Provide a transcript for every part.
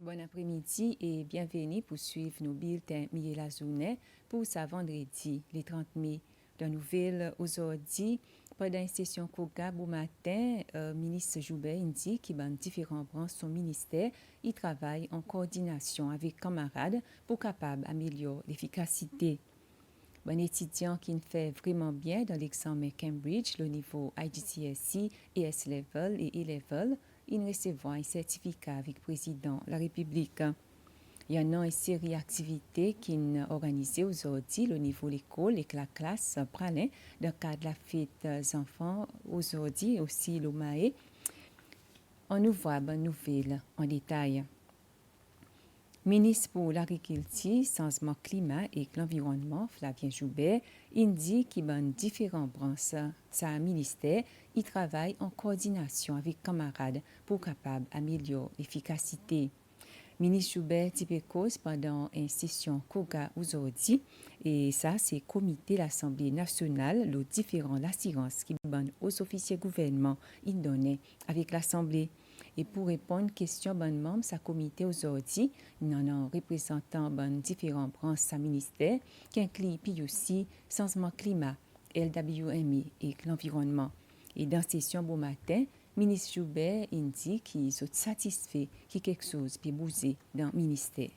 Bon après-midi et bienvenue pour suivre nos bulletins mi la journée pour ce vendredi, le 30 mai. La nouvelle aujourd'hui, pendant une session Koga au matin, ministre Joubert indique qu'il y a différentes branches de son ministère. Il travaille en coordination avec camarades pour capable améliorer l'efficacité. Un étudiant qui fait vraiment bien dans l'examen Cambridge, le niveau IGCSE, S-Level et E-Level, il recevra un certificat avec le président de la République. Il y en a une série d'activités qui sont organisées aujourd'hui au niveau de l'école et que la classe pralin dans le cadre de la fête des enfants aujourd'hui aussi l'OMAE. On nous voit bonne nouvelle en détail. Ministre pour l'Agriculture, Changement climat et l'Environnement, Flavien Joubert, indique qu'il y a différentes branches. Sa ministère, il travaille en coordination avec camarades pour capable améliorer l'efficacité. Ministre Joubert Tipekos pendant une session Koga aujourd'hui, et ça, c'est le comité de l'Assemblée nationale, les différentes assurances qui donnent aux officiers gouvernement, ils donnent avec l'Assemblée. Et pour répondre aux questions de membres de ce comité aujourd'hui, il y a un représentant de différentes branches de ministère qui inclut puis aussi changement climat, LWMI et l'environnement. Et dans la session bon matin, ministre Joubert indique qu'il est satisfait qu'il y ait quelque chose qui bouger dans le ministère.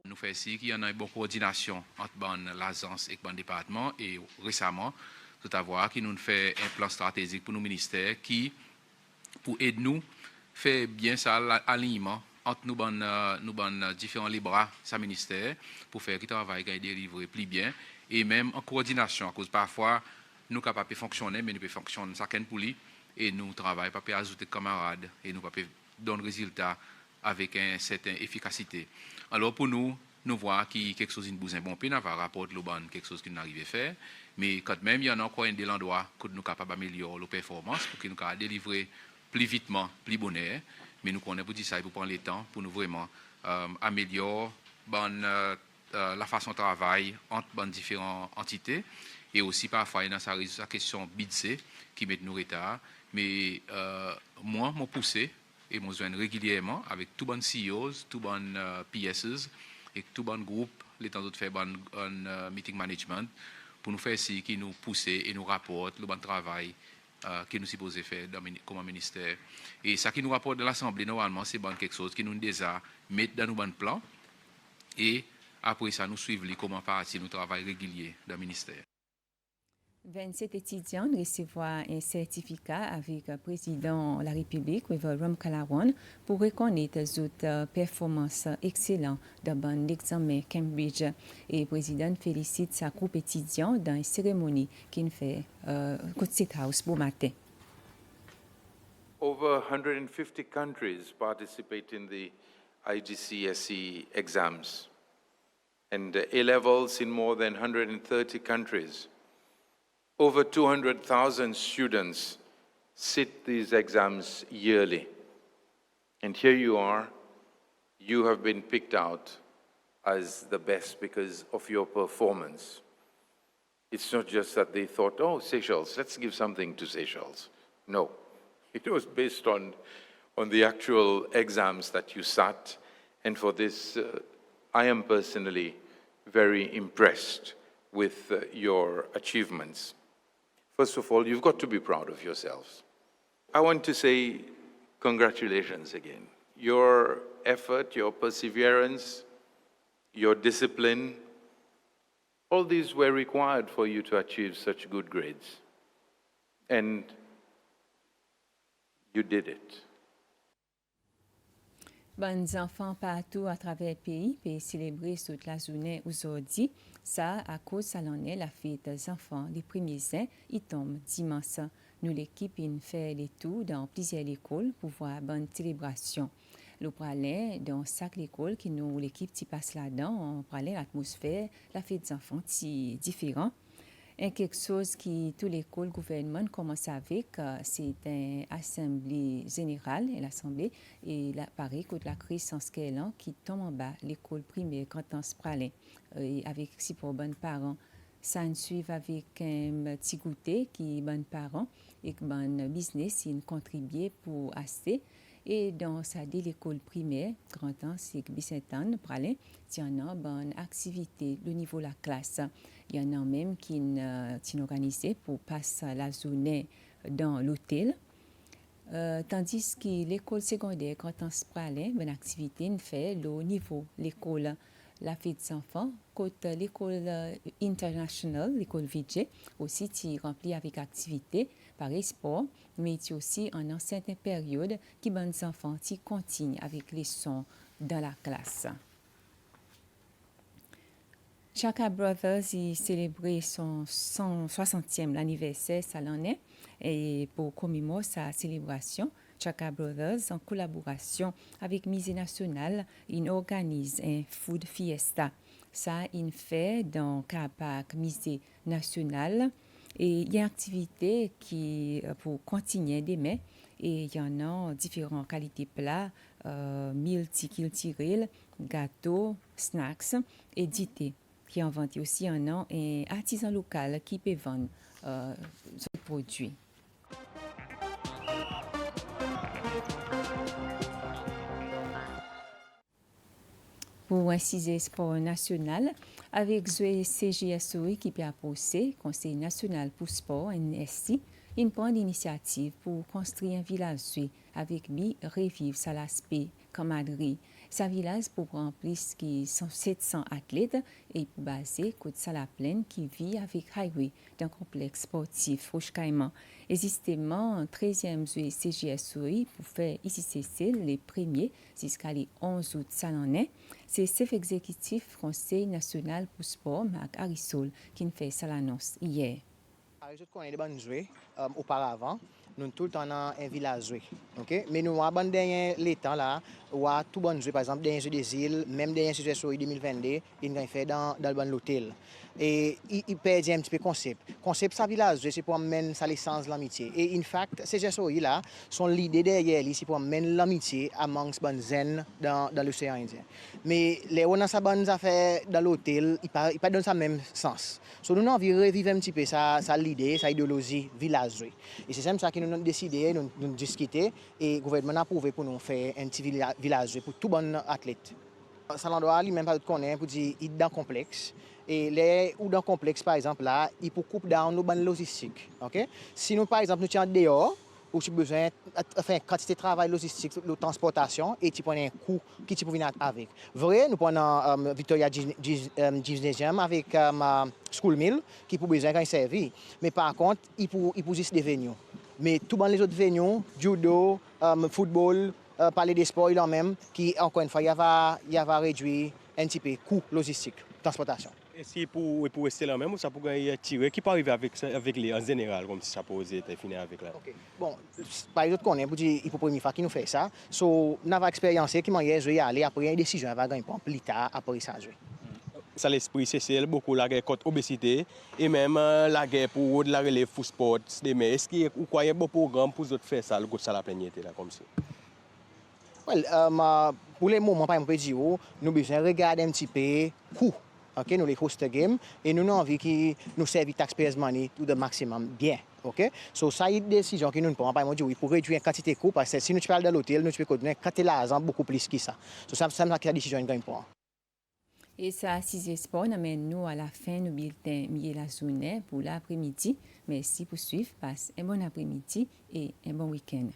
Nous faisons ici qu'il y en a une bonne coordination entre l'agence et le département et récemment, tout à voir qui nous fait un plan stratégique pour nos ministères qui, pour aider nous, fait bien ça l'alignement entre nous différents les bras, sa ministère, pour faire qu'il travaille et délivrer plus bien et même en coordination, à cause parfois nous ne pouvons pas fonctionner, mais nous pouvons fonctionner chacun pour lui et nous travaillons, pas ajouter camarades et nous pouvons donner résultat avec une certaine efficacité. Alors pour nous, nous voyons qu'il y a quelque chose qui nous bon, puis nous avons rapporté quelque chose qui nous arrive à faire, mais quand même, il y en a encore un des endroits que nous sommes capables d'améliorer la performance pour que nous puissions délivrer plus vitement, plus bonheur, mais nous connaissons pour dire ça, pour prendre le temps, pour nous vraiment améliorer la façon de travailler entre différentes entités, et aussi parfois, il y a sa question budget qui met nous retard, mais moi, je poussé et je joins régulièrement avec tout bon CEOs, tout bon PSs et tout bon groupe, les temps d'autres faire bon meeting management pour nous faire ici qui nous pousser et nous rapporte le bon travail que nous supposons faire comme ministère. Et ça qui nous rapporte de l'Assemblée, normalement, c'est bon quelque chose qui nous déjà mettre dans nos bons plans et après ça, nous suivons comment partir nous travail régulier dans le ministère. 27 étudiants recevront un certificat avec le président de la République, Ram Kalawan, pour reconnaître leurs performances excellentes dans l'examen Cambridge. Et le président félicite sa groupe étudiant dans une cérémonie qu'il fait au State House ce matin. Over 150 countries participate in the IGCSE exams, and A-levels in more than 130 countries. Over 200,000 students sit these exams yearly. And here you are, you have been picked out as the best because of your performance. It's not just that they thought, oh, Seychelles, let's give something to Seychelles. No, it was based on the actual exams that you sat. And for this, I am personally very impressed with your achievements. First of all, you've got to be proud of yourselves. I want to say congratulations again. Your effort, your perseverance, your discipline, all these were required for you to achieve such good grades. And you did it. Bonnes enfants partout à travers le pays peuvent célébrer toute la journée aujourd'hui. Ça, à cause ça en est la fête des enfants. Les premiers ans, ils tombent dimanche. Nous, l'équipe, il fait les tours dans plusieurs écoles pour voir bonne célébration. Nous prenons dans chaque école qui nous, l'équipe, qui passe là-dedans, on prend l'atmosphère, la fête des enfants, qui est différent. Et quelque chose qui toute l'école gouvernement commence avec, c'est une assemblée générale, l'assemblée, et là, pareil, que la crise sans qui tombe en bas, l'école primaire, quand on se pralait, avec si pour bonnes parents. Ça nous suit avec un petit goûter qui bon parents et que bon business il contribue pour assez. Et dans sa de l'école primaire, grand temps, c'est que Bicentan, pralin, il y en a bonne activité au niveau de la classe. Il y en a même qui sont organisés pour passer la journée dans l'hôtel. Tandis que l'école secondaire, quand on se pralin, bonne activité, fait au niveau de l'école la fête des enfants, côté l'école internationale, l'école VJ, aussi qui remplie avec activité, par sport, mais il aussi en certaines périodes qui bonnes enfants qui continuent avec les sons dans la classe. Chaka Brothers a célébré son 160e anniversaire cette année et pour commémorer sa célébration, Chaka Brothers, en collaboration avec Musée national, il organise un food fiesta. Ça, il fait dans le parc Musée national et il y a une activité qui pour continuer demain et il y en a différentes qualités plats, multiculturels, gâteaux, snacks et édités qui inventé aussi un artisan local qui peut vendre ce produit. Pour un sujet sport national, avec le CGSOI qui peut approcher, Conseil national pour sport, NSI, il prend l'initiative pour construire un village avec lui revivre sa l'aspect camaraderie. Sa village pour remplir qui sont 700 athlètes et pour baser côte Salaplaine qui vit avec highway d'un complexe sportif Roche-Caïman. Existement 13e CGSOI pour faire ici cesser les premiers jusqu'à les 11 août salonnais. C'est le chef exécutif Conseil national pour sport, Marc Harissol, qui fait ça l'annonce hier. Je connais des bonnes jouets auparavant. Nous tout le temps dans un village joué. Okay? Mais nous avons les temps là, où tout bon joué, par exemple, des jeux des îles, même des jeux sur 2022, ils ont fait dans l'hôtel. Et il perd un petit peu concept. Concept ça village, c'est pour amener sa licence de l'amitié. Et en fait, ces jeux là sont l'idée derrière, c'est pour amener l'amitié amongst bonnes zen dans l'océan Indien. Mais les on a sa bonne affaire dans l'hôtel, il pas donne ça même sens. So nous avons envie de revivre un petit peu ça l'idée, sa idéologie village. Et c'est ça qui nous avons décidé, nous discuter et le gouvernement a approuvé pour nous faire un petit village pour tout bon athlète. Ça l'endroit lui même pas de connaître pour dire il dans complexe et les ou dans complexe par exemple là, il peut couper down nos bonnes logistiques. OK? Si nous par exemple nous tiens dehors ou si besoin enfin quantité de travail logistique, de transportation et tu prends un coût qui tu peux venir avec. Vrai, nous prenons Victoria Gymnasium avec School Mill qui pour besoin quand il servi. Mais par contre, il peut juste des venues. Mais tout dans les autres venues, judo, football, parler des sports là même qui encore une fois il va réduire un petit peu coût logistique, transportation. Et si pour rester là même, ça pourrait tirer qui peut arriver avec les en général comme si ça peut finir avec là. Okay. Bon, par exemple qu'on est pour dire il faut première fois qui nous fait ça. So nous avons expérimenté qui manière jouer aller après une décision va gagner plus tard après ça jouer. Ça l'esprit c'est beaucoup la guerre contre l'obésité et même la guerre pour la relève pour sport mais est-ce qu'il y a un bon programme pour autres faire ça le ça la plaigner là comme ça. Well, pour le moment par exemple nous besoin regarder un petit peu coût. Okay, nous les host game et nous avons envie que nous servent taxpayers money tout le maximum bien. OK? So ça y est une décision que nous prenons par exemple pour réduire la quantité de coûts parce que si nous parlons de l'hôtel, nous pouvons donner l'argent beaucoup plus que ça. So ça c'est la décision que nous prenons. Et ça, si sport, amène nous à la fin du bulletin milieu la journée pour l'après-midi. Merci pour suivre. Passe un bon après-midi et un bon week-end.